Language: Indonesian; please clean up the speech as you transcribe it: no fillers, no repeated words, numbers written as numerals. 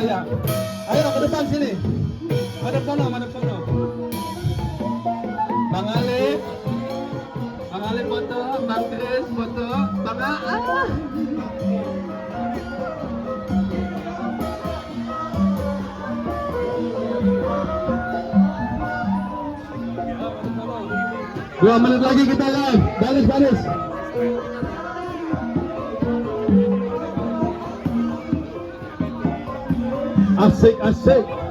ya. Ayo ke depan sini. Madep sono. Bang Ali. Bang Ali foto, Bang Chris foto, Bang A. Dua menit lagi kita live. Baris. Asik.